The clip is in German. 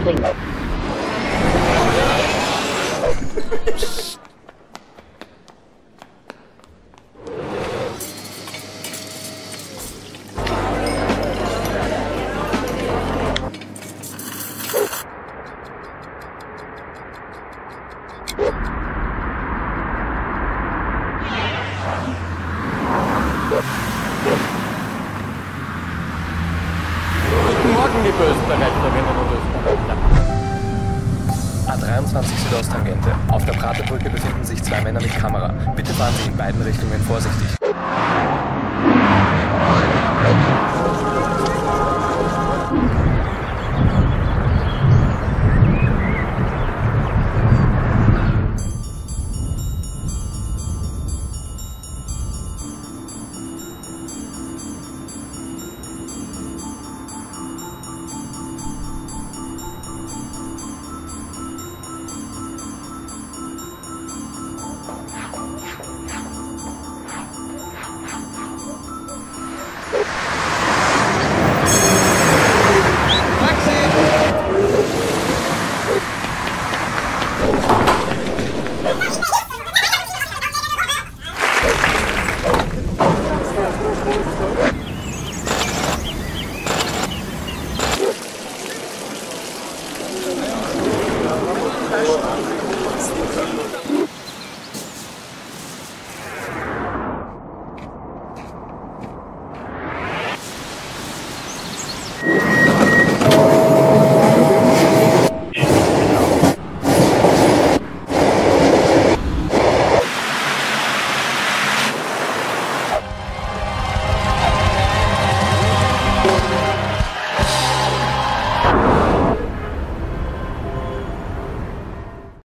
springen. Guten Morgen, die Österreicherinnen und Österreicher. A23 Südosttangente. Auf der Praterbrücke befinden sich zwei Männer mit Kamera. Bitte fahren Sie in beiden Richtungen vorsichtig.